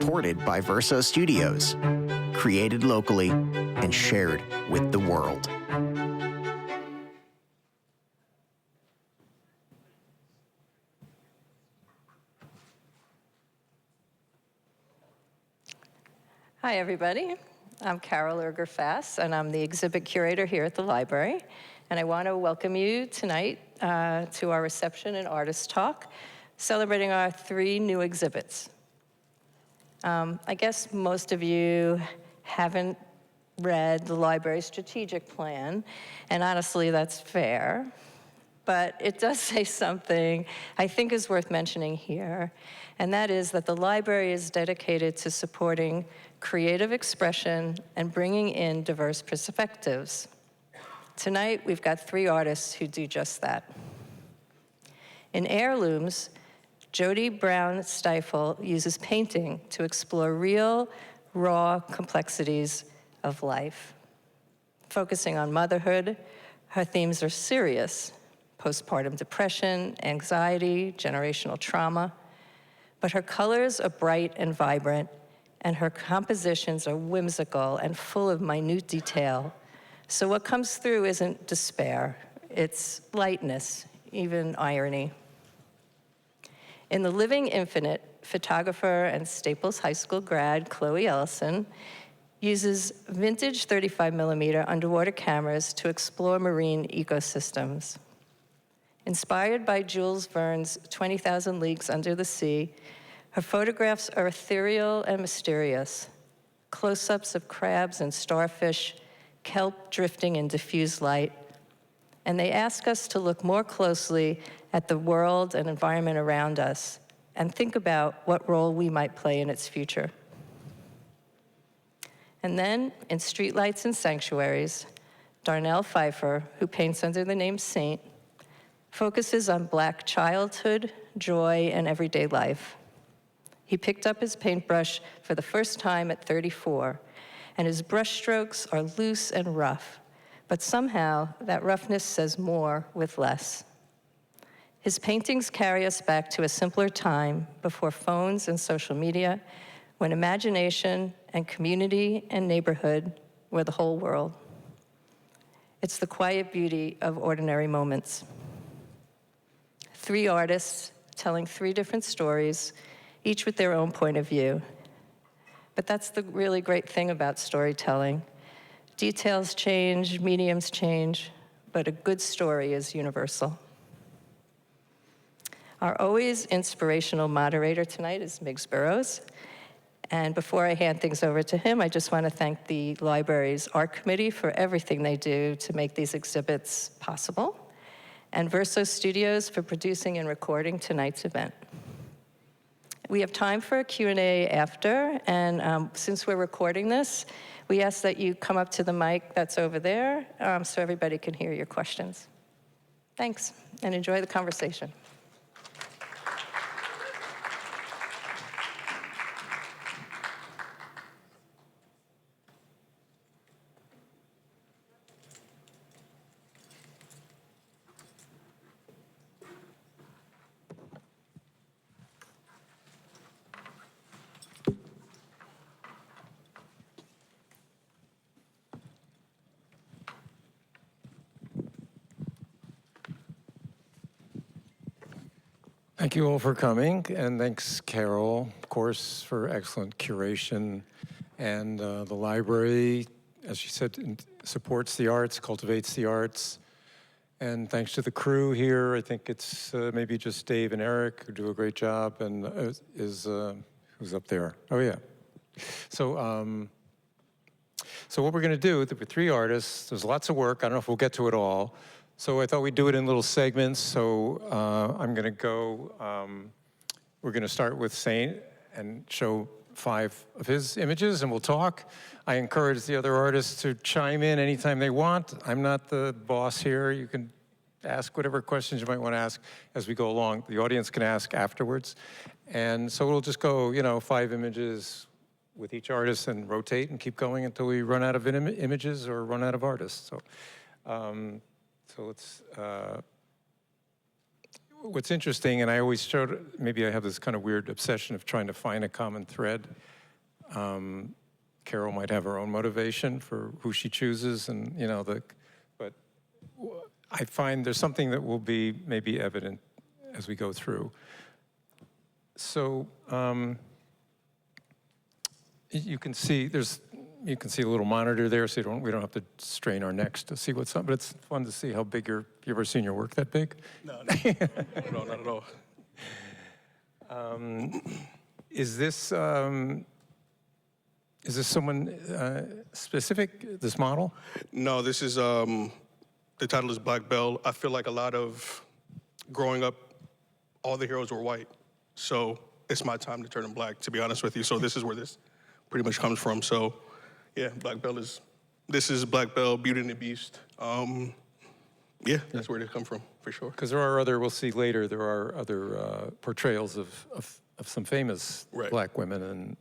supported by Verso Studios, created locally and shared with the world. Hi, everybody. I'm Carol Erger-Fass, and I'm the exhibit curator here at the library. And I want to welcome you tonight to our reception and artist talk, celebrating our 3 new exhibits. I guess most of you haven't read the library's strategic plan, and honestly, that's fair. But it does say something I think is worth mentioning here, and that is that the library is dedicated to supporting creative expression and bringing in diverse perspectives. Tonight, we've got 3 artists who do just that. In Heirlooms, Jodi Brown Steifel uses painting to explore real, raw complexities of life. Focusing on motherhood, her themes are serious: postpartum depression, anxiety, generational trauma. But her colors are bright and vibrant, and her compositions are whimsical and full of minute detail. So what comes through isn't despair, it's lightness, even irony. In The Living Infinite, photographer and Staples High School grad Chloe Ellison uses vintage 35mm underwater cameras to explore marine ecosystems. Inspired by Jules Verne's 20,000 Leagues Under the Sea, her photographs are ethereal and mysterious. Close-ups of crabs and starfish, kelp drifting in diffused light. And they ask us to look more closely at the world and environment around us and think about what role we might play in its future. And then, in Streetlights and Sanctuaries, Sain't Phifer, who paints under the name Saint, focuses on Black childhood, joy, and everyday life. He picked up his paintbrush for the first time at 34, and his brushstrokes are loose and rough, but somehow that roughness says more with less. His paintings carry us back to a simpler time before phones and social media, when imagination and community and neighborhood were the whole world. It's the quiet beauty of ordinary moments. 3 artists telling 3 different stories, each with their own point of view. But that's the really great thing about storytelling. Details change, mediums change, but a good story is universal. Our always inspirational moderator tonight is Miggs Burroughs. And before I hand things over to him, I just want to thank the library's art committee for everything they do to make these exhibits possible, and Verso Studios for producing and recording tonight's event. We have time for a Q&A after, and since we're recording this, we ask that you come up to the mic that's over there so everybody can hear your questions. Thanks, and enjoy the conversation. Thank you all for coming, and thanks, Carol, of course, for excellent curation. And the library, as she said, supports the arts, cultivates the arts. And thanks to the crew here, I think it's maybe just Dave and Eric who do a great job, and who's up there? Oh, yeah. So what we're going to do with 3 artists, there's lots of work. I don't know if we'll get to it all. So I thought we'd do it in little segments. So I'm going to go, we're going to start with Saint and show 5 of his images, and we'll talk. I encourage the other artists to chime in anytime they want. I'm not the boss here. You can ask whatever questions you might want to ask as we go along. The audience can ask afterwards. And so we'll just go, 5 images with each artist and rotate and keep going until we run out of images or run out of artists. So let's, what's interesting, and I always showed, maybe I have this kind of weird obsession of trying to find a common thread. Carol might have her own motivation for who she chooses, and but I find there's something that will be maybe evident as we go through. So you can see a little monitor there, so we don't have to strain our necks to see what's up. But it's fun to see how big you ever seen your work that big? No, not at all. Is this someone specific? This model? No, this is the title is Black Belle. I feel like a lot of growing up, all the heroes were white, so it's my time to turn them black. To be honest with you, so this is where this pretty much comes from. So. Yeah, this is Black Belle, Beauty and the Beast. Yeah, that's where they come from, for sure. Because we'll see later, there are other portrayals of some famous black women.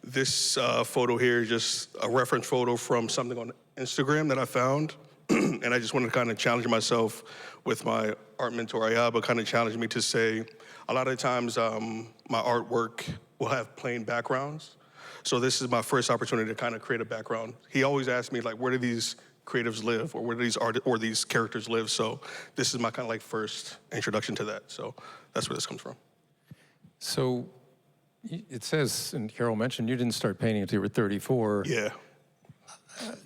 This photo here is just a reference photo from something on Instagram that I found. And I just wanted to kind of challenge myself with my art mentor, Ayaba, kind of challenged me to say, a lot of times my artwork will have plain backgrounds. So this is my first opportunity to kind of create a background. He always asks me, like, where do these creatives live, or where do these characters live? So this is my kind of like first introduction to that. So that's where this comes from. So it says, and Carol mentioned, you didn't start painting until you were 34. Yeah.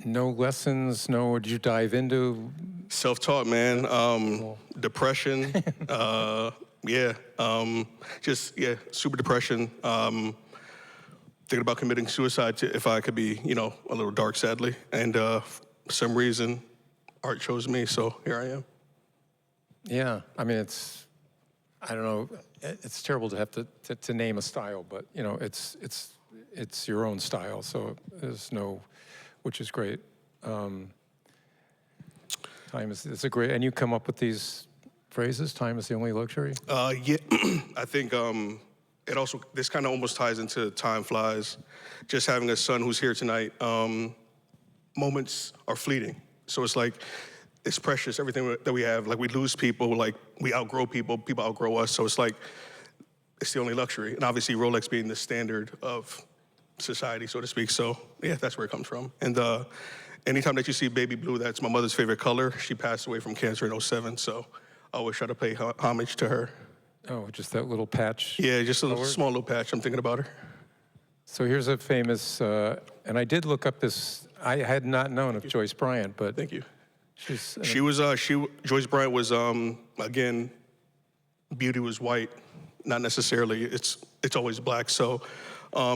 No lessons, did you dive into? Self-taught, man. Depression, super depression. Thinking about committing suicide if I could be, a little dark, sadly. And for some reason, art chose me, so here I am. Yeah, I mean, I don't know, it's terrible to have to name a style, but, it's your own style, so there's no, which is great. Time is a great, and you come up with these phrases, time is the only luxury? Yeah, I think this kind of almost ties into time flies. Just having a son who's here tonight, moments are fleeting. So it's like, it's precious, everything that we have. Like, we lose people, like, we outgrow people, people outgrow us. So it's like, it's the only luxury. And obviously Rolex being the standard of society, so to speak. So yeah, that's where it comes from. And anytime that you see baby blue, that's my mother's favorite color. She passed away from cancer in 2007, so I always try to pay homage to her. Oh, just that little patch? Yeah, just a small little patch. I'm thinking about her. So here's a famous, and I did look up this, I had not known of Joyce Bryant, but... Thank you. Joyce Bryant was, again, beauty was white, not necessarily, it's always black. So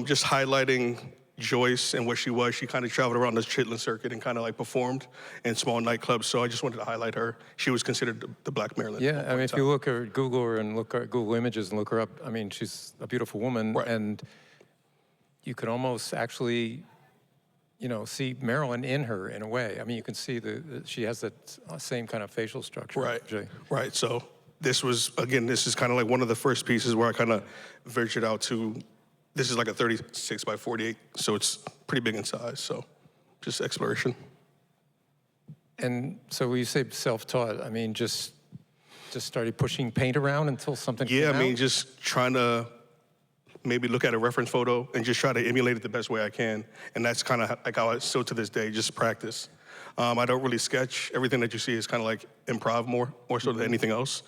just highlighting Joyce and what she was, she kind of traveled around the Chitlin circuit and kind of like performed in small nightclubs. So I just wanted to highlight her. She was considered the Black Marilyn. Yeah, I mean, if you look at Google her and look at Google Images and look her up, I mean, she's a beautiful woman. Right. And you could almost actually, see Marilyn in her in a way. I mean, you can see she has that same kind of facial structure. Right, right. So this is kind of like one of the first pieces where I kind of ventured out to, this is like a 36 by 48, so it's pretty big in size, so just exploration. And so when you say self-taught, I mean, just started pushing paint around until something came out? Yeah, I mean, just trying to maybe look at a reference photo and just try to emulate it the best way I can. And that's kind of like how I still to this day, just practice. I don't really sketch. Everything that you see is kind of like improv more so than anything else.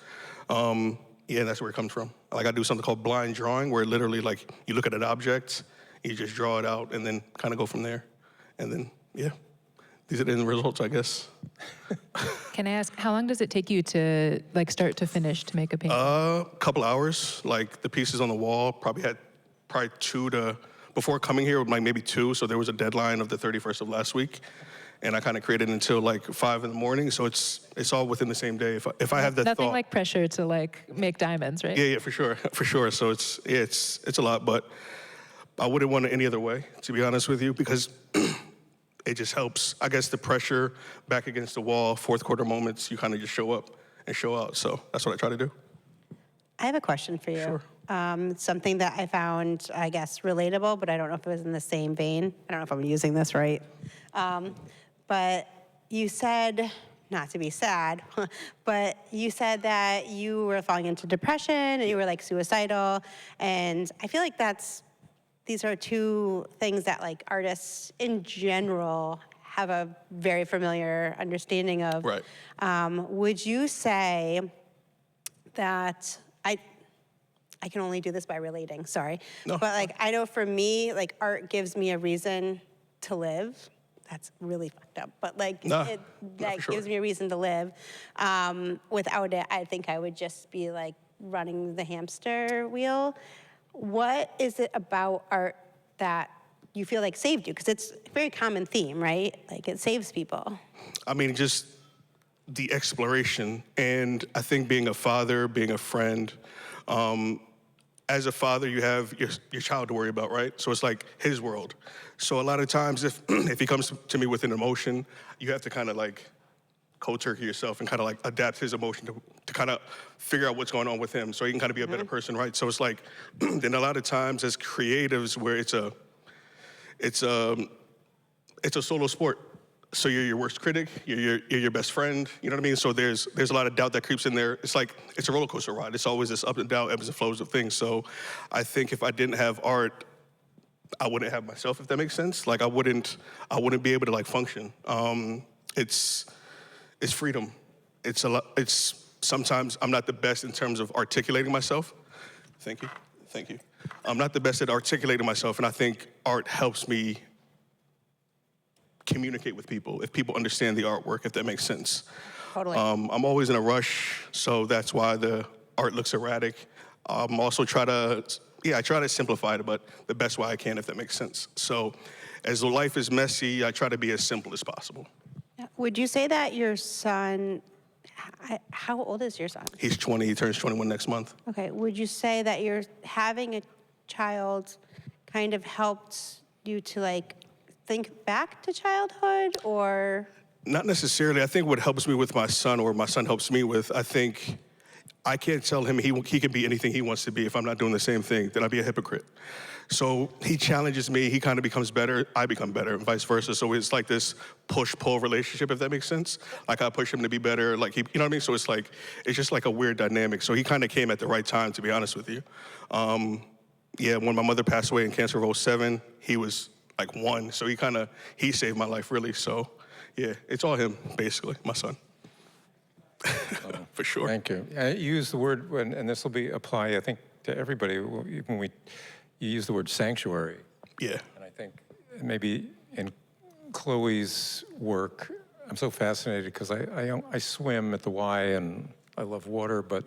Yeah, that's where it comes from. Like, I do something called blind drawing, where literally, like, you look at an object, you just draw it out, and then kind of go from there. And then, yeah, these are the end results, I guess. Can I ask, how long does it take you to, like, start to finish to make a painting? A couple hours. Like, the pieces on the wall probably had before coming here, like maybe 2, so there was a deadline of the 31st of last week. And I kind of created until like 5 in the morning, so it's all within the same day. If I have that Nothing thought, like pressure to like make diamonds, right? Yeah, for sure. So it's a lot, but I wouldn't want it any other way, to be honest with you, because it just helps. I guess the pressure back against the wall, fourth quarter moments, you kind of just show up and show out. So that's what I try to do. I have a question for you. Sure. Something that I found, I guess, relatable, but I don't know if it was in the same vein. I don't know if I'm using this right. But you said not to be sad, but you said that you were falling into depression and you were like suicidal. And I feel like these are two things that like artists in general have a very familiar understanding of. Right. Would you say that I can only do this by relating, sorry. No. But like, I know for me, like art gives me a reason to live. That's really fucked up, but like, for sure. gives me a reason to live. Without it, I think I would just be like running the hamster wheel. What is it about art that you feel like saved you? Because it's a very common theme, right? Like it saves people. I mean, just the exploration, and I think being a father, being a friend, as a father, you have your child to worry about, right? So it's like his world. So a lot of times, if he comes to me with an emotion, you have to kind of like cold turkey yourself and kind of like adapt his emotion to kind of figure out what's going on with him, so he can kind of be a better person, right? So it's like, then a lot of times as creatives, where it's a solo sport. So you're your worst critic, you're your best friend, you know what I mean? So there's a lot of doubt that creeps in there. It's like, it's a roller coaster ride. It's always this up and down, ebbs and flows of things. So I think if I didn't have art, I wouldn't have myself, if that makes sense. Like I wouldn't be able to like function. It's freedom. It's sometimes I'm not the best in terms of articulating myself. Thank you. I'm not the best at articulating myself, and I think art helps me communicate with people, if people understand the artwork, if that makes sense. Totally. I'm always in a rush, so that's why the art looks erratic. Also I try to simplify it, but the best way I can, if that makes sense. So as life is messy, I try to be as simple as possible. Would you say that your son, how old is your son? He's 20, he turns 21 next month. Okay, would you say that you're having a child kind of helped you to like think back to childhood, or? Not necessarily. I think what helps me with my son, or my son helps me with, I think I can't tell him he can be anything he wants to be if I'm not doing the same thing. Then I'd be a hypocrite. So he challenges me, he kind of becomes better, I become better, and vice versa. So it's like this push-pull relationship, if that makes sense. Like I push him to be better, like you know what I mean? So it's just like a weird dynamic. So he kind of came at the right time, to be honest with you. When my mother passed away in cancer of 2007, he was like 1. So he saved my life, really. So yeah, it's all him, basically, my son. For sure. Thank you. You use the word, and this will apply, I think, to everybody, when you use the word sanctuary. Yeah. And I think maybe in Chloe's work, I'm so fascinated because I swim at the Y and I love water, but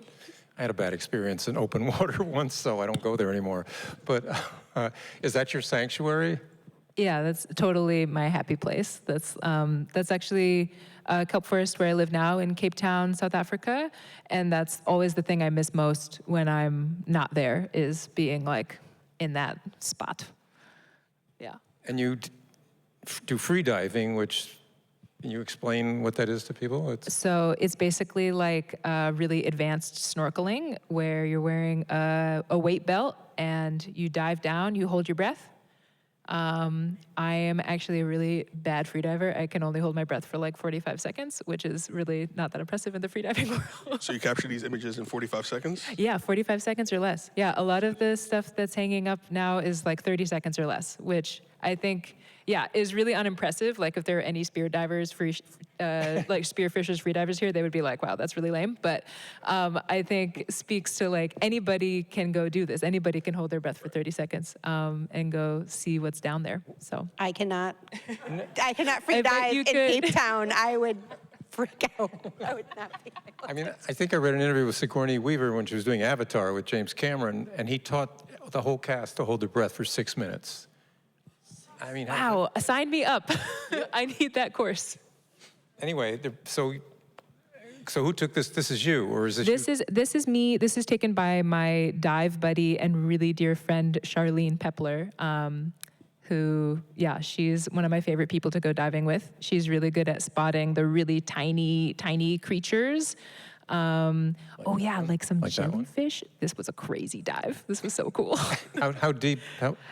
I had a bad experience in open water once, so I don't go there anymore. But is that your sanctuary? Yeah, that's totally my happy place. That's actually Kelp Forest, where I live now in Cape Town, South Africa, and that's always the thing I miss most when I'm not there, is being like in that spot. Yeah. And you do free diving, which, can you explain what that is to people? So it's basically like really advanced snorkeling, where you're wearing a weight belt and you dive down, you hold your breath. I am actually a really bad freediver. I can only hold my breath for like 45 seconds, which is really not that impressive in the freediving world. So you capture these images in 45 seconds? Yeah, 45 seconds or less. Yeah, a lot of the stuff that's hanging up now is like 30 seconds or less, which I think, yeah, is really unimpressive. Like if there are any spear divers, like spearfishers, free divers here, they would be like, wow, that's really lame. But I think speaks to like anybody can go do this. Anybody can hold their breath for 30 seconds and go see what's down there. So I cannot free dive in Cape Town. I would freak out. I would not be able to. I mean, I think I read an interview with Sigourney Weaver when she was doing Avatar with James Cameron, and he taught the whole cast to hold their breath for 6 minutes. I mean, wow, sign me up. I need that course. Anyway, so who took this? This is you, or is this you? This is me. This is taken by my dive buddy and really dear friend, Charlene Pepler, who, yeah, she's one of my favorite people to go diving with. She's really good at spotting the really tiny, tiny creatures. Like some jellyfish. This was a crazy dive. This was so cool. How deep?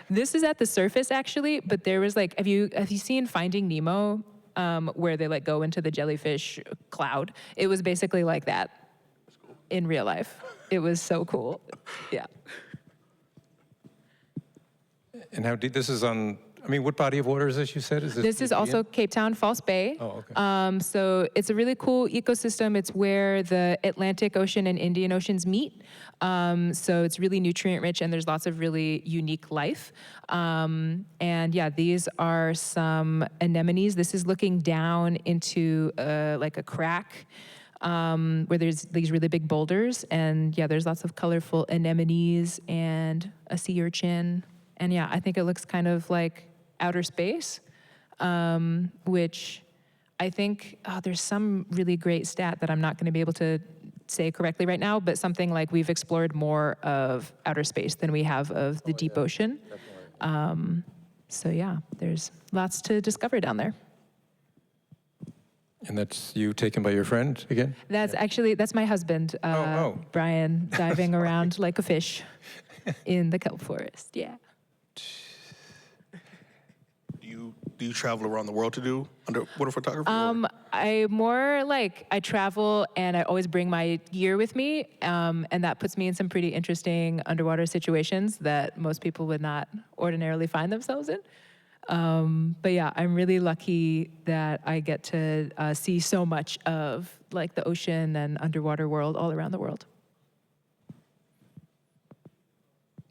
This is at the surface, actually, but there was like, have you seen Finding Nemo? where they like go into the jellyfish cloud. It was basically like that in real life. It was so cool. Yeah. And how deep, this is on, I mean, what body of water is this, you said? This is also Cape Town, False Bay. Oh, okay. So it's a really cool ecosystem. It's where the Atlantic Ocean and Indian Oceans meet. So it's really nutrient rich and there's lots of really unique life. And yeah, these are some anemones. This is looking down into like a crack where there's these really big boulders. And yeah, there's lots of colorful anemones and a sea urchin. And yeah, I think it looks kind of like outer space, which I think, there's some really great stat that I'm not going to be able to say correctly right now, but something like we've explored more of outer space than we have of the deep ocean. So yeah, there's lots to discover down there. And that's you taken by your friend again? That's actually, that's my husband, Brian, diving around like a fish in the kelp forest, yeah. Do you travel around the world to do underwater photography? I travel and I always bring my gear with me, and that puts me in some pretty interesting underwater situations that most people would not ordinarily find themselves in. But yeah, I'm really lucky that I get to see so much of like the ocean and underwater world all around the world.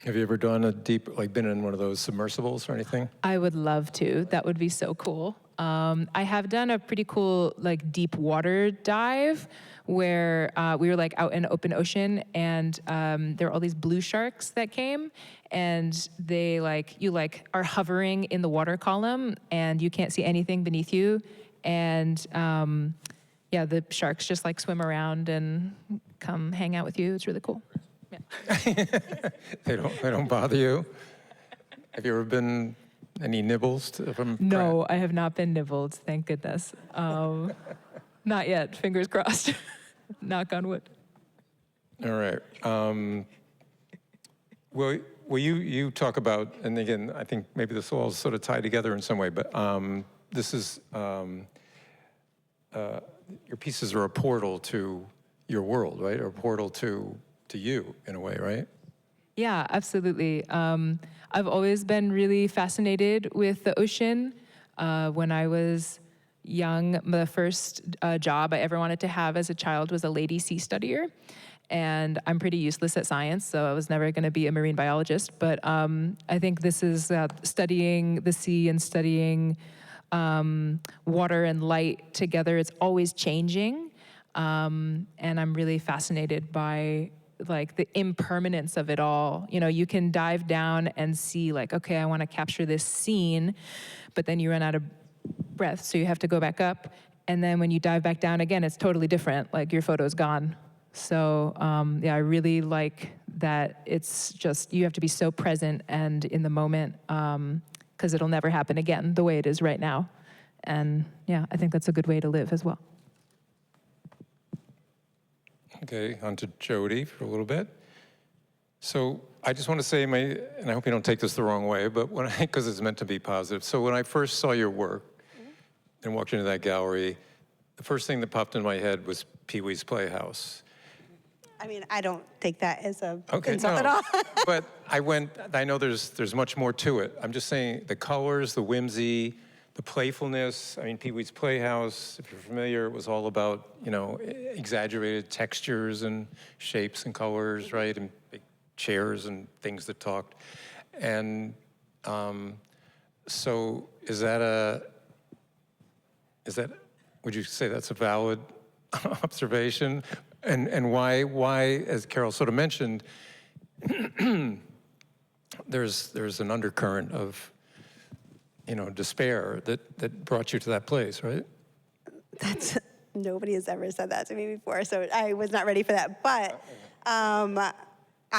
Have you ever done a deep, like been in one of those submersibles or anything? I would love to. That would be so cool. I have done a pretty cool like deep water dive where we were like out in open ocean and there were all these blue sharks that came and they like, you like are hovering in the water column and you can't see anything beneath you. And yeah, the sharks just like swim around and come hang out with you. It's really cool. Yeah. They don't bother you? Have you ever been any nibbles from? No, I have not been nibbled, thank goodness. Not yet, fingers crossed. Knock on wood. All right. Well, you talk about, and again, I think maybe this will all sort of tie together in some way, but this is, your pieces are a portal to your world, right? Or a portal to you, in a way, right? Yeah, absolutely. I've always been really fascinated with the ocean. When I was young, the first job I ever wanted to have as a child was a lady sea studier. And I'm pretty useless at science, so I was never going to be a marine biologist. But I think this is studying the sea and studying water and light together. It's always changing. And I'm really fascinated by like the impermanence of it all. You know, you can dive down and see like, okay, I want to capture this scene, but then you run out of breath, so you have to go back up. And then when you dive back down again, it's totally different. Like your photo's gone. So yeah, I really like that it's just, you have to be so present and in the moment because it'll never happen again the way it is right now. And yeah, I think that's a good way to live as well. Okay, on to Jodi for a little bit. So I just want to say, and I hope you don't take this the wrong way, but because it's meant to be positive. So when I first saw your work and walked into that gallery, the first thing that popped in my head was Pee-wee's Playhouse. I mean, I don't take that as a Okay, insult no, at all. but I know there's much more to it. I'm just saying the colors, the whimsy, the playfulness. I mean, Pee-wee's Playhouse, if you're familiar, it was all about, you know, exaggerated textures and shapes and colors, right? And big chairs and things that talked. And so would you say that's a valid observation? And why, as Carol sort of mentioned, there's an undercurrent of, you know, despair that brought you to that place, right? Nobody has ever said that to me before, so I was not ready for that. But I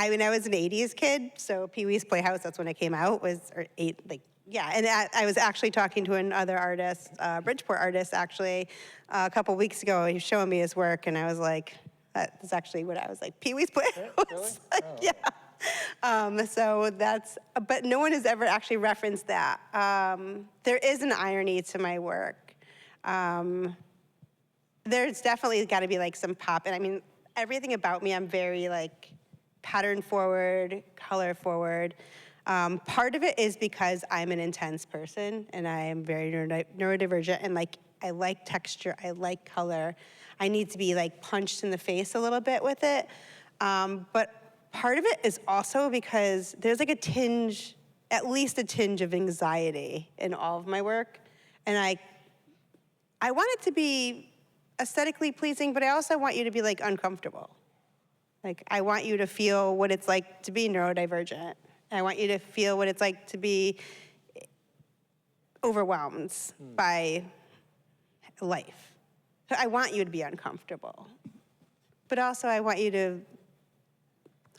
mean, I was an 80s kid, so Pee-wee's Playhouse, that's when it came out, and I was actually talking to another artist, Bridgeport artist, actually, a couple weeks ago. He was showing me his work, and I was like, that's actually what I was like, Pee-wee's Playhouse? Really? Like, yeah. So that's, but no one has ever actually referenced that. There is an irony to my work. There's definitely got to be like some pop. And I mean, everything about me, I'm very like pattern forward, color forward. Part of it is because I'm an intense person and I am very neurodivergent, and like I like texture, I like color. I need to be like punched in the face a little bit with it. But part of it is also because there's like a tinge, at least a tinge of anxiety in all of my work. And I want it to be aesthetically pleasing, but I also want you to be like uncomfortable. Like I want you to feel what it's like to be neurodivergent. I want you to feel what it's like to be overwhelmed by life. I want you to be uncomfortable. But also I want you to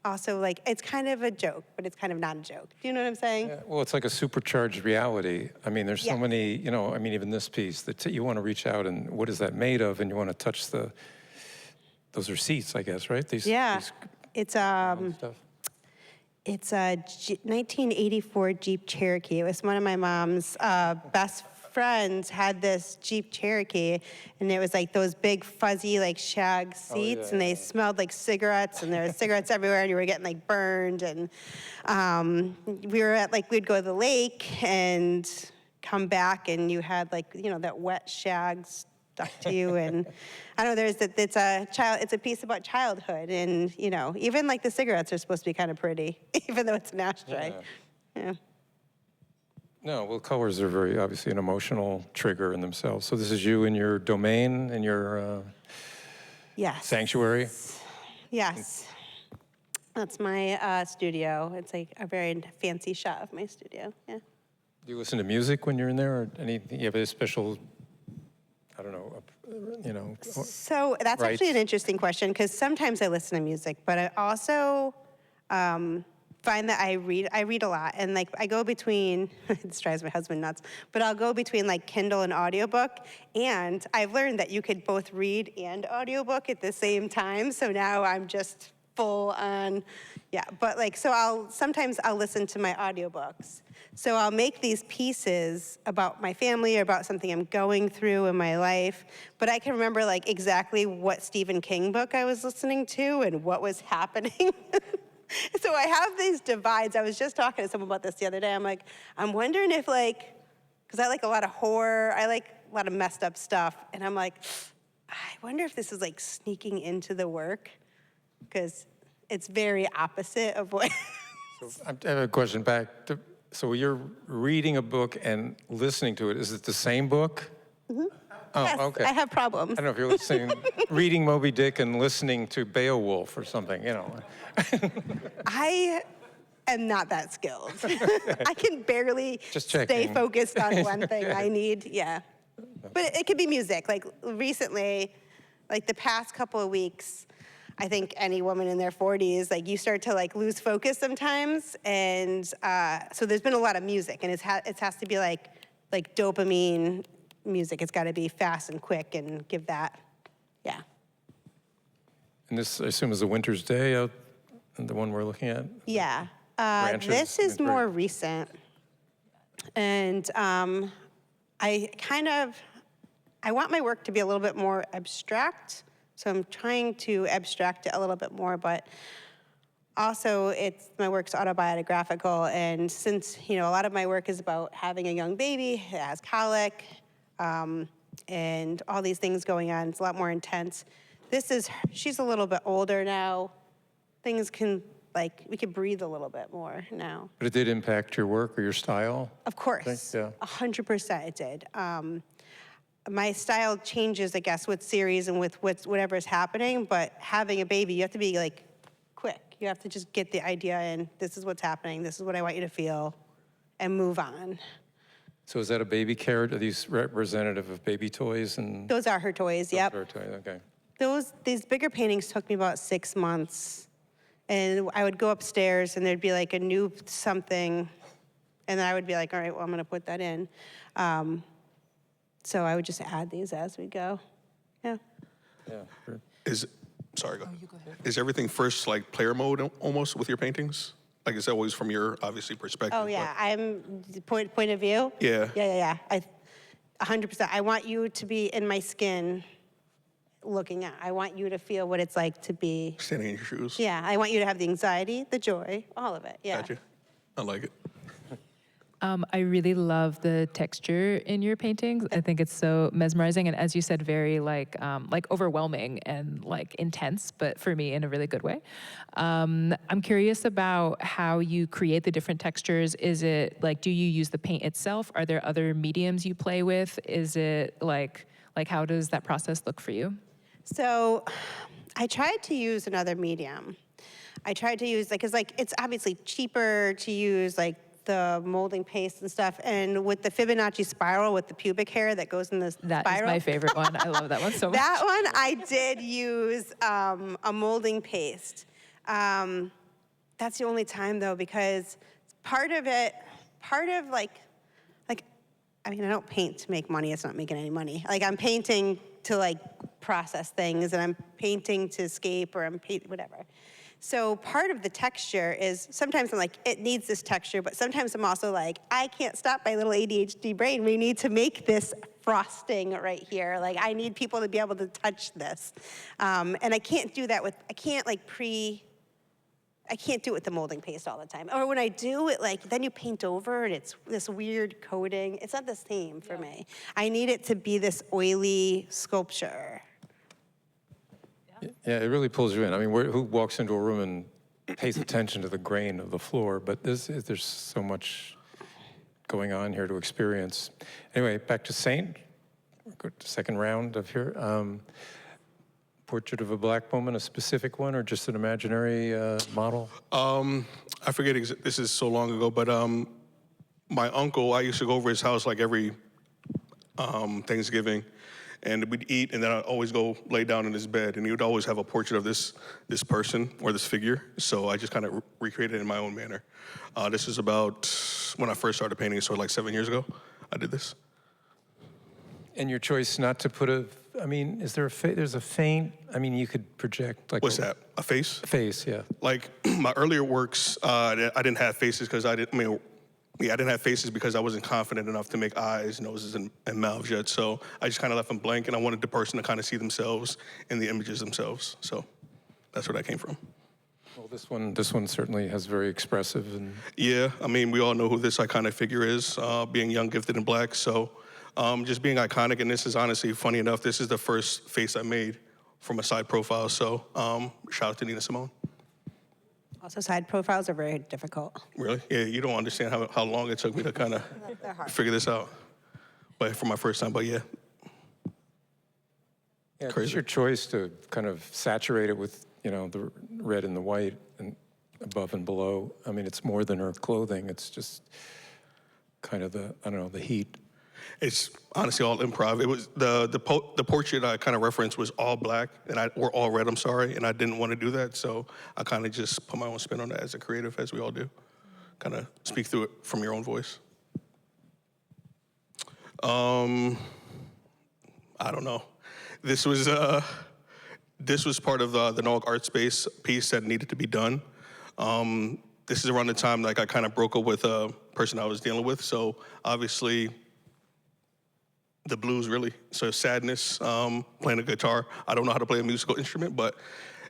also like, it's kind of a joke, but it's kind of not a joke. Do you know what I'm saying? Yeah, well, it's like a supercharged reality. I mean, there's so many, you know, I mean, even this piece, that you want to reach out and what is that made of? And you want to touch those are seats, I guess, right? These It's stuff. It's a 1984 Jeep Cherokee. It was one of my mom's best friends had this Jeep Cherokee, and it was like those big fuzzy like shag seats, and they smelled like cigarettes, and there were cigarettes everywhere, and you were getting like burned. And we were at like, we'd go to the lake and come back, and you had like, you know, that wet shag stuck to you. And I don't know, it's a piece about childhood, and you know, even like the cigarettes are supposed to be kind of pretty, even though it's an ashtray. Yeah. No, well, colors are very obviously an emotional trigger in themselves. So this is you in your domain, in your sanctuary? Yes. That's my studio. It's like a very fancy shot of my studio, yeah. Do you listen to music when you're in there, or anything? You have a special, I don't know, you know? So that's actually an interesting question, because sometimes I listen to music, but I also find that I read a lot, and like I go between, this drives my husband nuts, but I'll go between like Kindle and audiobook, and I've learned that you could both read and audiobook at the same time, so now I'm just full on, but like, so sometimes I'll listen to my audiobooks. So I'll make these pieces about my family or about something I'm going through in my life, but I can remember like exactly what Stephen King book I was listening to and what was happening. So I have these divides. I was just talking to someone about this the other day. I'm like, I'm wondering if like, because I like a lot of horror, I like a lot of messed up stuff, and I'm like, I wonder if this is like sneaking into the work, because it's very opposite of what. So I have a question back. So you're reading a book and listening to it. Is it the same book? Mm-hmm. Oh, Yes, okay. I have problems. I don't know if you're listening, reading Moby Dick and listening to Beowulf or something, you know. I am not that skilled. I can barely stay focused on one thing. I need, But it could be music. Like recently, like the past couple of weeks, I think any woman in their 40s, like you start to like lose focus sometimes. And so there's been a lot of music, and it has to be like dopamine music. It's got to be fast and quick and give that, And this, I assume, is a winter's day out, the one we're looking at? Yeah. Branches, This is more recent. And I want my work to be a little bit more abstract. So I'm trying to abstract it a little bit more, but also my work's autobiographical. And since, you know, a lot of my work is about having a young baby, it has colic, and all these things going on. It's a lot more intense. She's a little bit older now. Things can, like, we can breathe a little bit more now. But it did impact your work or your style? Of course, 100% it did. My style changes, I guess, with series and with whatever's happening, but having a baby, you have to be, like, quick. You have to just get the idea in, this is what's happening, this is what I want you to feel, and move on. So is that a baby carrot? Are these representative of baby toys? And Those are her toys, yep. Those are her toys, okay. These bigger paintings took me about 6 months. And I would go upstairs and there'd be like a new something. And then I would be like, all right, well, I'm gonna put that in. So I would just add these as we go. Yeah. Sorry, go ahead. Is everything first like player mode almost with your paintings? Like it's always from your, obviously, perspective. Oh yeah, I'm point of view? Yeah. Yeah. 100%. I want you to be in my skin looking at. I want you to feel what it's like to be. Standing in your shoes. Yeah, I want you to have the anxiety, the joy, all of it. Yeah. Gotcha. I like it. I really love the texture in your paintings. I think it's so mesmerizing, and as you said, very like overwhelming and like intense, but for me in a really good way. I'm curious about how you create the different textures. Is it like, do you use the paint itself? Are there other mediums you play with? Is it like how does that process look for you? So I tried to use another medium. I tried to use, because it's obviously cheaper to use the molding paste and stuff, and with the Fibonacci spiral with the pubic hair that goes in the spiral. That is my favorite one. I love that one so much. That one I did use a molding paste. That's the only time though, because part of I mean, I don't paint to make money. It's not making any money. I'm painting to process things, and I'm painting to escape, or I'm painting whatever. So part of the texture is, sometimes I'm like, it needs this texture, but sometimes I'm also like, I can't stop my little ADHD brain. We need to make this frosting right here. I need people to be able to touch this. And I can't do that I can't do it with the molding paste all the time. Or when I do it, then you paint over and it's this weird coating. It's not the same for me. I need it to be this oily sculpture. Yeah, it really pulls you in. I mean, who walks into a room and pays attention to the grain of the floor? But there's so much going on here to experience. Anyway, back to Saint. Go to second round of here. Portrait of a Black woman, a specific one, or just an imaginary model? I forget, this is so long ago, but my uncle, I used to go over his house every Thanksgiving, and we'd eat, and then I'd always go lay down in his bed, and he would always have a portrait of this person or this figure. So I just kind of recreated it in my own manner. This is about when I first started painting, so 7 years ago, I did this. And your choice not to put is there there's a faint, you could project What's that, a face? A face, yeah. My earlier works, I didn't have faces because I didn't have faces because I wasn't confident enough to make eyes, noses, and mouths yet. So I just kind of left them blank, and I wanted the person to kind of see themselves in the images themselves. So that's where that came from. Well, this one certainly has very expressive and. Yeah, we all know who this iconic figure is, being young, gifted, and Black. So just being iconic, and this is honestly funny enough. This is the first face I made from a side profile. So shout out to Nina Simone. Also, side profiles are very difficult. Really? Yeah, you don't understand how long it took me to kind of figure this out. But for my first time, but yeah. Yeah, Crazy. it's your choice to kind of saturate it with, the red and the white and above and below. It's more than her clothing. It's just kind of the heat. It's honestly all improv. It was the portrait I kind of referenced was all black or all red. I'm sorry, and I didn't want to do that, so I kind of just put my own spin on that as a creative, as we all do. Kind of speak through it from your own voice. I don't know. This was part of the Norwalk Art Space piece that needed to be done. This is around the time I kind of broke up with a person I was dealing with, so obviously. The blues, really. So sadness, playing a guitar. I don't know how to play a musical instrument, but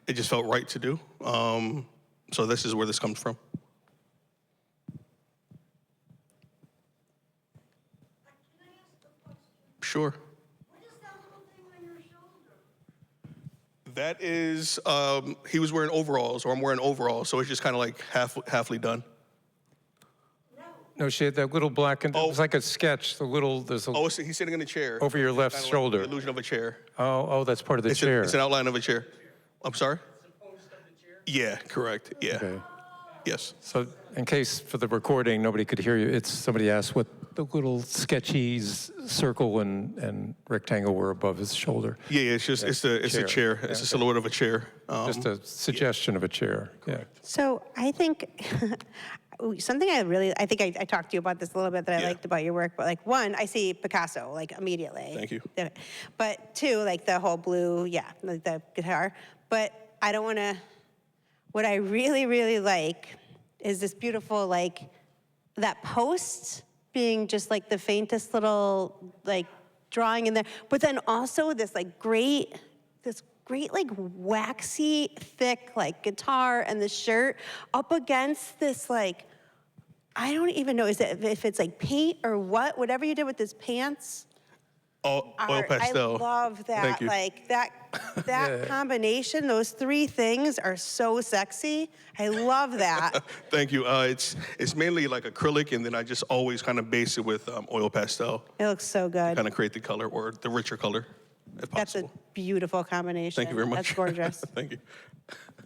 it just felt right to do. So this is where this comes from. Can I ask a question? Sure. What is that little thing on your shoulder? That is, he was wearing overalls, or I'm wearing overalls, so it's just kind of halfly done. No, she had that little black, and it was like a sketch. He's sitting in a chair. Over your left shoulder. The illusion of a chair. Oh, that's part of the chair. It's an outline of a chair. I'm sorry? It's a post of the chair? Yeah, correct, yeah. Okay. Yes. So in case for the recording, nobody could hear you, somebody asked what the little sketchy circle and rectangle were above his shoulder. Yeah, it's just, it's a chair. It's a silhouette of a chair. Just a suggestion of a chair, yeah. So I think something I think I talked to you about this a little bit that I liked about your work, but one, I see Picasso immediately. Thank you. But two, the whole blue, the guitar. But I don't want to, what I really, really like is this beautiful, that post being just like the faintest little like drawing in there, but then also this great like waxy thick like guitar and the shirt up against this like, I don't even know if it's like paint or whatever you did with this pants. Oil pastel. I love that. Thank you. Like that combination, those three things are so sexy. I love that. Thank you. It's mainly like acrylic, and then I just always kind of base it with oil pastel. It looks so good. Kind of create the color or the richer color, if That's a possible. beautiful combination. Thank you very much. That's gorgeous. Thank you.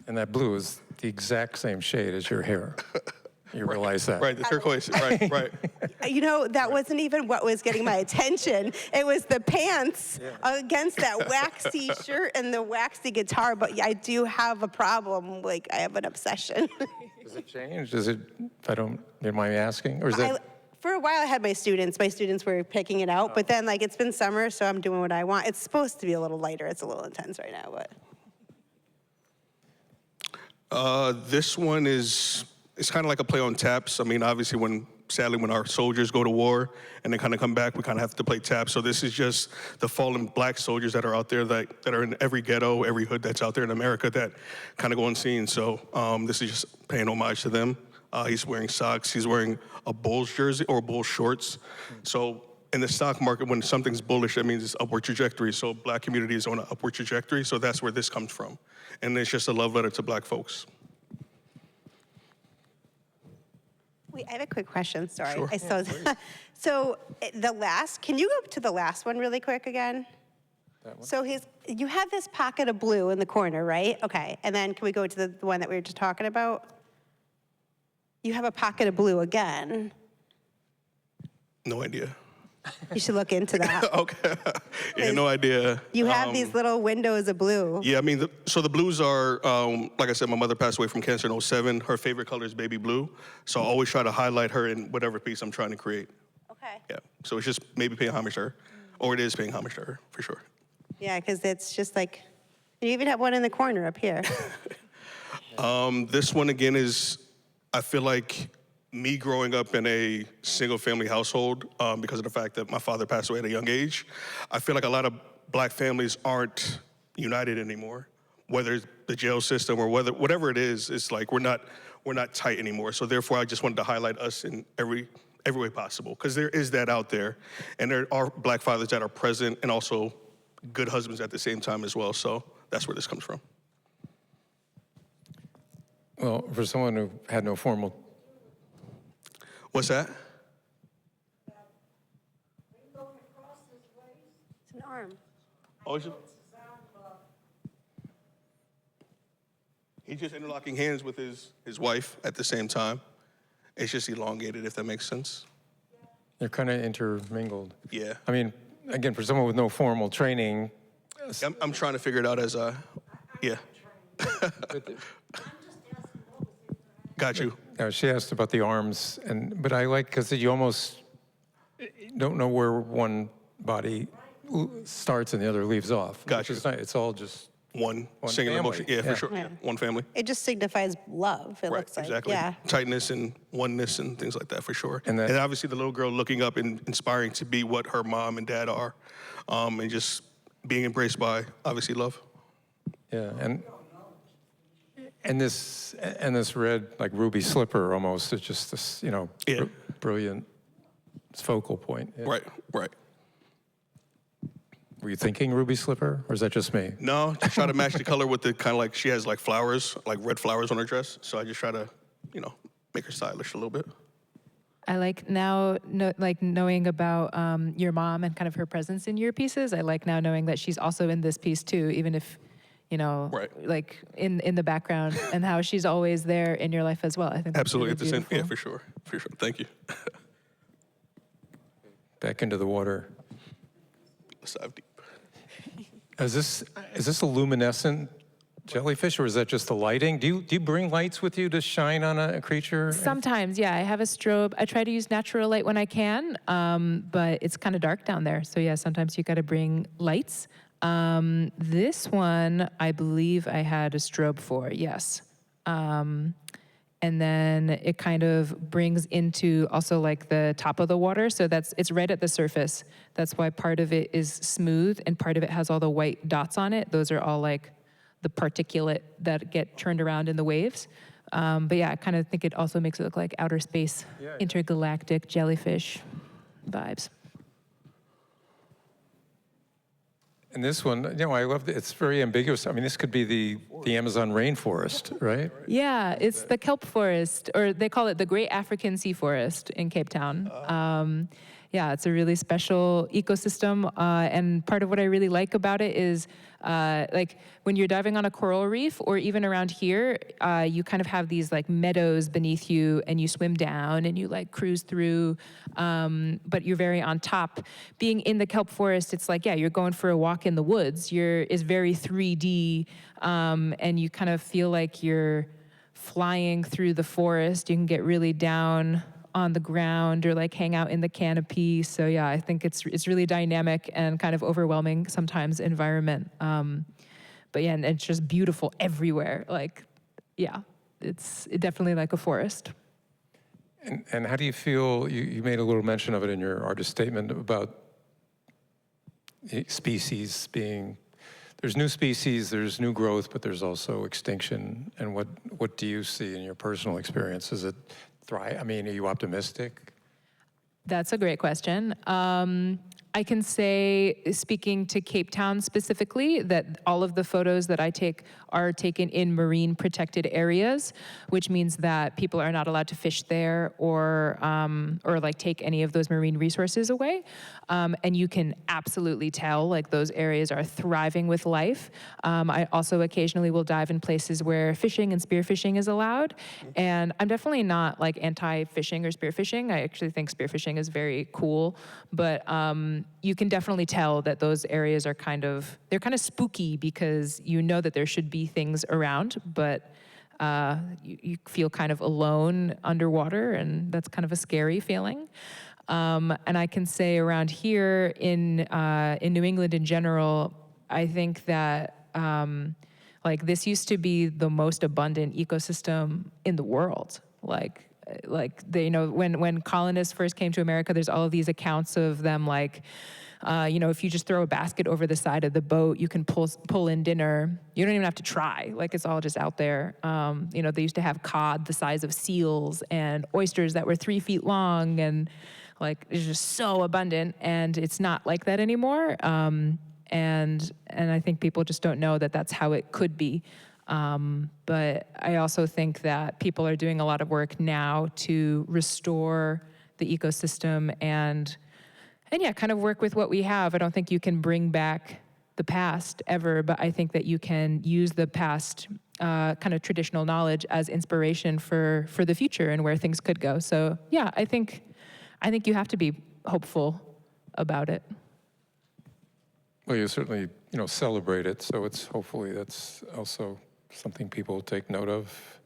And that blue is the exact same shade as your hair. You realize that? Right, the turquoise. Right. You know, that wasn't even what was getting my attention. It was the pants against that waxy shirt and the waxy guitar. But I do have a problem. Like, I have an obsession. Does it change? Does it, if I don't, am I asking? Or is that? For a while, I had my students. My students were picking it out. But then, like, it's been summer, so I'm doing what I want. It's supposed to be a little lighter. It's a little intense right now, but. This one is, it's kind of like a play on taps. I mean, obviously, sadly, when our soldiers go to war and they kind of come back, we kind of have to play taps. So this is just the fallen black soldiers that are out there that are in every ghetto, every hood that's out there in America that kind of go unseen. So this is just paying homage to them. He's wearing socks. He's wearing a Bulls jersey or Bulls shorts. So in the stock market, when something's bullish, that means it's upward trajectory. So black community is on an upward trajectory. So that's where this comes from. And it's just a love letter to black folks. Wait, I have a quick question, sorry. Sure. So can you go to the last one really quick again? That one? So you have this pocket of blue in the corner, right? Okay, and then can we go to the one that we were just talking about? You have a pocket of blue again. No idea. You should look into that. Okay. Yeah, no idea. You have these little windows of blue. Yeah, I mean, so the blues are, like I said, my mother passed away from cancer in 2007. Her favorite color is baby blue. So I always try to highlight her in whatever piece I'm trying to create. Okay. Yeah, so it's just maybe paying homage to her. Or it is paying homage to her, for sure. Yeah, because it's just like, you even have one in the corner up here. This one, again, is, I feel like me growing up in a single-family household, because of the fact that my father passed away at a young age, I feel like a lot of black families aren't united anymore. Whether it's the jail system or whatever it is, it's like we're not tight anymore. So therefore, I just wanted to highlight us in every way possible, because there is that out there, and there are black fathers that are present and also good husbands at the same time as well. So that's where this comes from. Well, for someone who had no formal. What's that? It's an arm. Oh, he's just interlocking hands with his wife at the same time. It's just elongated, if that makes sense. They're kind of intermingled. Yeah. I mean, again, for someone with no formal training. I'm trying to figure it out as yeah. Got you. She asked about the arms, but I like, because you almost don't know where one body starts and the other leaves off. Gotcha. It's all just One singular family. motion. Yeah, for sure. Yeah. One family. It just signifies love, it Right, looks like. exactly. Yeah. Tightness and oneness and things like that, for sure. And And, that- obviously the little girl looking up and inspiring to be what her mom and dad are, and just being embraced by, obviously, love. Yeah, and this red, like ruby slipper almost, it's just this, Yeah. brilliant focal point. Yeah. Right. Were you thinking ruby slipper, or is that just me? No, just try to match the color with the kind of like, she has like flowers, like red flowers on her dress. So I just try to, make her stylish a little bit. I like now, knowing about your mom and kind of her presence in your pieces. I like now knowing that she's also in this piece too, even if, Right. like in the background, and how she's always there in your life as well. I think that's Absolutely. really At the same, yeah, beautiful. for sure. Thank you. Back into the water. Let's dive deep. Is this a luminescent jellyfish, or is that just the lighting? Do you bring lights with you to shine on a creature? Sometimes, yeah, I have a strobe. I try to use natural light when I can, but it's kind of dark down there. So yeah, sometimes you got to bring lights. This one, I believe I had a strobe for, yes. and then it kind of brings into also like the top of the water. So it's right at the surface. That's why part of it is smooth and part of it has all the white dots on it. Those are all like the particulate that get turned around in the waves. But yeah, I kind of think it also makes it look like outer space, intergalactic jellyfish vibes. And this one, I love it. It's very ambiguous. I mean, this could be the Amazon rainforest, right? Yeah, it's the kelp forest, or they call it the Great African Sea Forest in Cape Town. Yeah, it's a really special ecosystem, and part of what I really like about it is, like when you're diving on a coral reef, or even around here, you kind of have these like meadows beneath you, and you swim down and you like cruise through, but you're very on top. Being in the kelp forest, it's like, yeah, you're going for a walk in the woods. It's very 3D, and you kind of feel like you're flying through the forest. You can get really down on the ground or like hang out in the canopy. So yeah, I think it's really dynamic and kind of overwhelming sometimes environment. But yeah, and it's just beautiful everywhere. Like, yeah, it's definitely like a forest. And how do you feel, you made a little mention of it in your artist statement about species being, there's new species, there's new growth, but there's also extinction. And what do you see in your personal experience? Is it I mean, are you optimistic? That's a great question. I can say, speaking to Cape Town specifically, that all of the photos that I take are taken in marine protected areas, which means that people are not allowed to fish there or like take any of those marine resources away. And you can absolutely tell like those areas are thriving with life. I also occasionally will dive in places where fishing and spearfishing is allowed. And I'm definitely not like anti-fishing or spearfishing. I actually think spearfishing is very cool, but you can definitely tell that those areas are they're kind of spooky because you know that there should be things around, but you feel kind of alone underwater, and that's kind of a scary feeling. And I can say around here in New England in general, I think that like this used to be the most abundant ecosystem in the world. Like they, when colonists first came to America, there's all of these accounts of them like, if you just throw a basket over the side of the boat, you can pull in dinner. You don't even have to try. Like it's all just out there. They used to have cod the size of seals and oysters that were 3 feet long, and like it's just so abundant. And it's not like that anymore. And I think people just don't know that that's how it could be. But I also think that people are doing a lot of work now to restore the ecosystem and yeah, kind of work with what we have. I don't think you can bring back the past ever, but I think that you can use the past kind of traditional knowledge as inspiration for the future and where things could go. So yeah, I think you have to be hopeful about it. Well, you certainly, celebrate it. So hopefully that's also something people take note of.